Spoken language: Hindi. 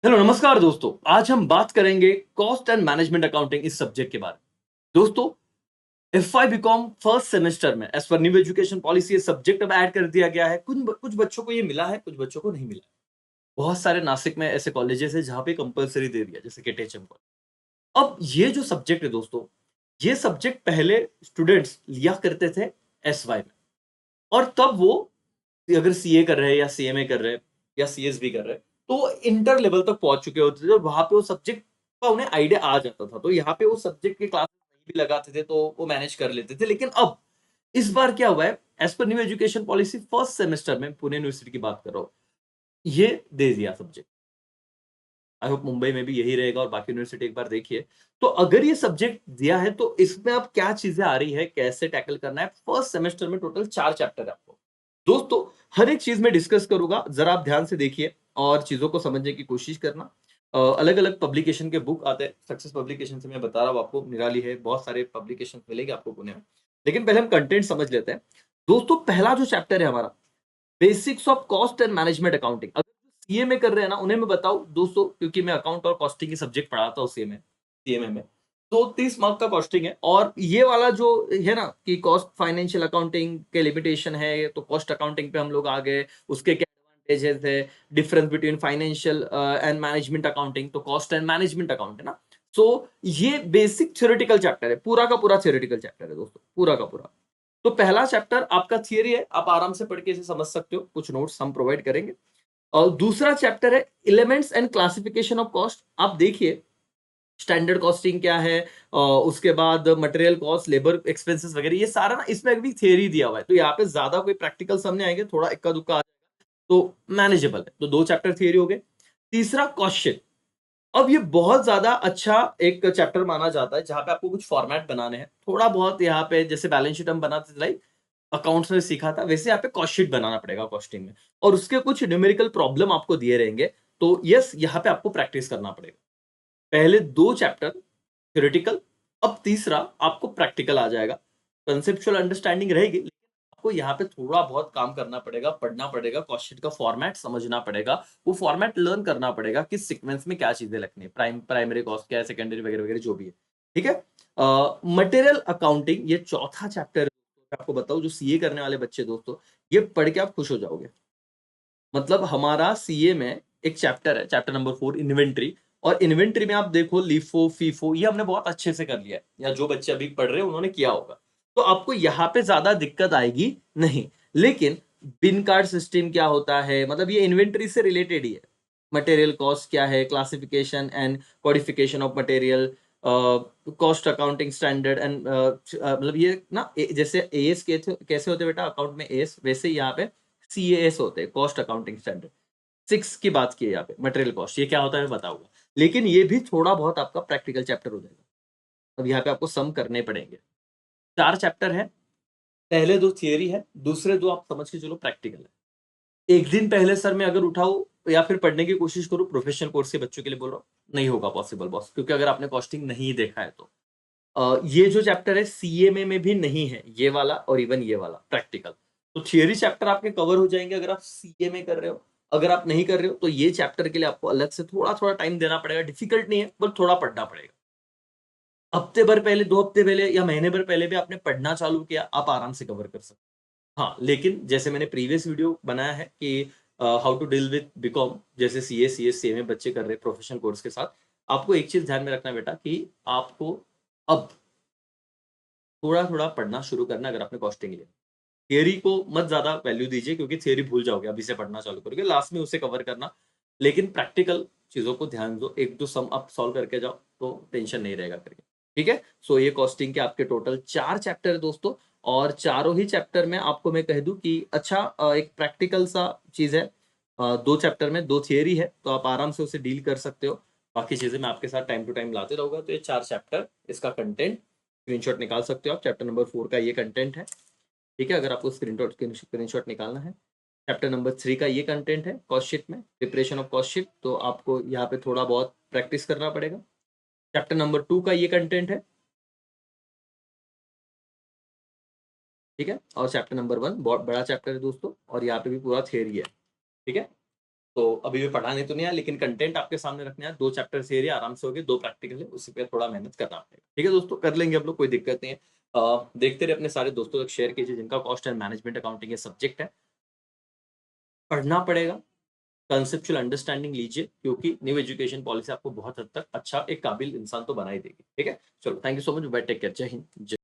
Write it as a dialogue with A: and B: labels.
A: हेलो नमस्कार दोस्तों। आज हम बात करेंगे कॉस्ट एंड मैनेजमेंट अकाउंटिंग इस सब्जेक्ट के बारे में। दोस्तों, एफ.वाई बीकॉम फर्स्ट सेमेस्टर में as per new education policy ये सब्जेक्ट अब ऐड कर दिया गया है। कुछ बच्चों को ये मिला है, कुछ बच्चों को नहीं मिला है। बहुत सारे नासिक में ऐसे कॉलेजेस हैं जहाँ पे कंपल्सरी दे दिया, जैसे कि टेचम कॉलेज। अब ये जो सब्जेक्ट है दोस्तों, ये सब्जेक्ट पहले स्टूडेंट्स लिया करते थे एस.वाई में, और तब वो अगर सीए कर रहे हैं या सीएमए कर रहे हैं या सीएसबी कर रहे हैं, तो वो इंटर लेवल तक पहुंच चुके होते थे और वहां पे वो सब्जेक्ट का उन्हें आइडिया आ जाता था। तो यहाँ पे वो सब्जेक्ट के क्लासेस नहीं भी लगाते थे तो वो मैनेज कर लेते थे। लेकिन अब इस बार क्या हुआ है, as per new education policy first semester में पुणे यूनिवर्सिटी की बात कर रहा हूँ, ये दे दिया सब्जेक्ट। आई होप मुंबई में भी यही रहेगा और बाकी यूनिवर्सिटी एक बार देखिए। तो अगर ये सब्जेक्ट दिया है तो इसमें अब क्या चीजें आ रही है, कैसे टैकल करना है। फर्स्ट सेमेस्टर में टोटल 4 चैप्टर है आपको। दोस्तों, हर एक चीज में डिस्कस करूंगा, जरा आप ध्यान से देखिए और चीजों को समझने की कोशिश करना। अलग-अलग पब्लिकेशन के बुक आते हैं, सक्सेस पब्लिकेशन से मैं बता रहा हूँ आपको, निराली है, बहुत सारे पब्लिकेशन मिलेंगे आपको पुणे में। लेकिन पहले हम कंटेंट समझ लेते हैं। दोस्तों, पहला जो चैप्टर है हमारा, basics of cost and management accounting. अगर सीए में कर रहे हैं ना, उन्हें मैं बताऊं दोस्तों, क्योंकि मैं अकाउंट और कॉस्टिंग की सब्जेक्ट पढ़ाता हूँ सीएमए में। तो 30 मार्क का कॉस्टिंग है, और ये वाला जो है ना कि कॉस्ट फाइनेंशियल अकाउंटिंग के लिमिटेशन है, तो कॉस्ट अकाउंटिंग पे हम लोग आ गए, उसके क्या एडवांटेजेस है, difference between financial and management accounting, तो कॉस्ट एंड मैनेजमेंट अकाउंट है ना। सो ये बेसिक थ्योरेटिकल चैप्टर है, पूरा का पूरा थ्योरेटिकल चैप्टर है दोस्तों, पूरा का पूरा। तो पहला चैप्टर आपका थियरी है, आप आराम से पढ़ के इसे समझ सकते हो, कुछ नोट्स हम प्रोवाइड करेंगे। और दूसरा चैप्टर है elements and classification of cost. आप देखिए स्टैंडर्ड कॉस्टिंग क्या है, उसके बाद मटेरियल कॉस्ट, लेबर एक्सपेंसेस वगैरह, ये सारा ना इसमें भी थियरी दिया हुआ है। तो यहाँ पे ज्यादा कोई प्रैक्टिकल सामने आएंगे, थोड़ा इक्का दुक्का तो मैनेजेबल है। तो 2 चैप्टर थियरी हो गए। तीसरा क्वेश्चन। अब ये बहुत ज्यादा अच्छा एक चैप्टर माना जाता है, जहां पे आपको कुछ फॉर्मेट बनाने हैं, थोड़ा बहुत यहाँ पे जैसे बैलेंस शीट हम बनाते थे, लाइक अकाउंट्स में सीखा था, वैसे यहाँ पे कॉस्ट शीट बनाना पड़ेगा कॉस्टिंग में, और उसके कुछ न्यूमेरिकल प्रॉब्लम आपको दिए रहेंगे। तो यस, यहाँ पे आपको प्रैक्टिस करना पड़ेगा। पहले 2 चैप्टर थ्योरेटिकल, अब तीसरा आपको प्रैक्टिकल आ जाएगा। कंसेप्चुअल अंडरस्टैंडिंग रहेगी, लेकिन आपको यहाँ पे थोड़ा बहुत काम करना पड़ेगा, पढ़ना पड़ेगा, कॉस्ट शीट का फॉर्मेट समझना पड़ेगा, वो फॉर्मेट लर्न करना पड़ेगा, किस सीक्वेंस में क्या चीजें लगनी है, प्राइमरी कॉस्ट क्या है, सेकेंडरी वगैरह वगैरह जो भी है। ठीक है। मटेरियल अकाउंटिंग ये चौथा चैप्टर है। आपको बताऊं, जो सीए करने वाले बच्चे दोस्तों, ये पढ़ के आप खुश हो जाओगे। मतलब हमारा सीए में एक चैप्टर है, चैप्टर नंबर 4, इन्वेंट्री। और इन्वेंट्री में आप देखो लिफो, फीफो, ये हमने बहुत अच्छे से कर लिया है, या जो बच्चे अभी पढ़ रहे हैं उन्होंने किया होगा। तो आपको यहाँ पे ज्यादा दिक्कत आएगी नहीं। लेकिन बिन कार्ड सिस्टम क्या होता है, मतलब ये इन्वेंट्री से रिलेटेड ही है। मटेरियल कॉस्ट क्या है, classification and codification of material, cost accounting standard and मतलब ये ना जैसे एएस कैसे होते हैं बेटा अकाउंट में एएस, वैसे यहाँ पे सीएएस होते हैं, कॉस्ट अकाउंटिंग स्टैंडर्ड। 6 की बात की है यहाँ पे, मटेरियल कॉस्ट ये क्या होता है मैं बताऊंगा। लेकिन ये भी थोड़ा बहुत आपका प्रैक्टिकल चैप्टर हो जाएगा। अब यहाँ पे आपको सम करने पड़ेंगे। 4 चैप्टर है, पहले 2 थियरी है, दूसरे 2 आप समझ के चलो प्रैक्टिकल है। एक दिन पहले सर मैं अगर उठाऊं या फिर पढ़ने की कोशिश करूं, प्रोफेशनल कोर्स के बच्चों के लिए बोल रहा हूं, नहीं होगा पॉसिबल बॉस, क्योंकि अगर आपने कॉस्टिंग नहीं देखा है तो ये जो चैप्टर है सीएमए में भी नहीं है, ये वाला और इवन ये वाला प्रैक्टिकल। तो थियरी चैप्टर आपके कवर हो जाएंगे अगर आप सीएमए कर रहे हो। अगर आप नहीं कर रहे हो तो ये चैप्टर के लिए आपको अलग से थोड़ा थोड़ा टाइम देना पड़ेगा। डिफिकल्ट नहीं है, बस थोड़ा पढ़ना पड़ेगा। हफ्ते भर पहले, 2 हफ्ते पहले या महीने भर पहले भी आपने पढ़ना चालू किया, आप आराम से कवर कर सकते। हाँ, लेकिन जैसे मैंने प्रीवियस वीडियो बनाया है कि how to deal with B Com, जैसे सीए, सीएस, सीएमए बच्चे कर रहे हैं प्रोफेशनल कोर्स के साथ, आपको एक चीज ध्यान में रखना बेटा कि आपको अब थोड़ा-थोड़ा पढ़ना शुरू करना अगर आपने कॉस्टिंग लिया। थियरी को मत ज़्यादा वैल्यू दीजिए, क्योंकि थियरी भूल जाओगे, अभी से पढ़ना चालू करोगे, लास्ट में उसे कवर करना। लेकिन प्रैक्टिकल चीज़ों को ध्यान दो, 1-2 सम आप सॉल्व करके जाओ, तो टेंशन नहीं रहेगा करके। ठीक है? सो ये कॉस्टिंग के आपके टोटल 4 चैप्टर है दोस्तों, और चारों ही चैप्टर में आपको मैं कह दूँ कि अच्छा एक प्रैक्टिकल सा चीज़ है। 2 चैप्टर में 2 थियरी है, तो आप आराम से उसे डील कर सकते हो। बाकी चीज़ें मैं आपके साथ टाइम टू टाइम लाते रहूँगा। तो ये 4 चैप्टर, इसका कंटेंट स्क्रीनशॉट निकाल सकते हो आप। चैप्टर नंबर 4 का ये कंटेंट है। ठीक है, अगर आपको स्क्रीनशॉट निकालना है। चैप्टर नंबर 3 का ये कंटेंट है कॉस्ट शीट में, प्रिपरेशन ऑफ कॉस्ट शीट, तो आपको यहाँ पे थोड़ा बहुत प्रैक्टिस करना पड़ेगा। चैप्टर नंबर 2 का ये कंटेंट है। ठीक है, और चैप्टर नंबर 1 बहुत बड़ा चैप्टर है दोस्तों, और यहाँ पे भी पूरा थियरी है। ठीक है। तो अभी भी पढ़ाने तो नहीं आया, लेकिन कंटेंट आपके सामने रखने आया। 2 चैप्टर थियरी आराम से हो गए, 2 प्रैक्टिकल है, उसी पे थोड़ा मेहनत करना पड़ेगा। ठीक है दोस्तों, कर लेंगे हम लोग, कोई दिक्कत नहीं है। देखते रहिए, अपने सारे दोस्तों तक शेयर कीजिए जिनका कॉस्ट एंड मैनेजमेंट अकाउंटिंग ये सब्जेक्ट है। पढ़ना पड़ेगा, कंसेप्चुअल अंडरस्टैंडिंग लीजिए, क्योंकि न्यू एजुकेशन पॉलिसी आपको बहुत हद तक अच्छा एक काबिल इंसान तो बना ही देगी। ठीक है? चलो, thank you so much, bye, take care, Jai Hind, जय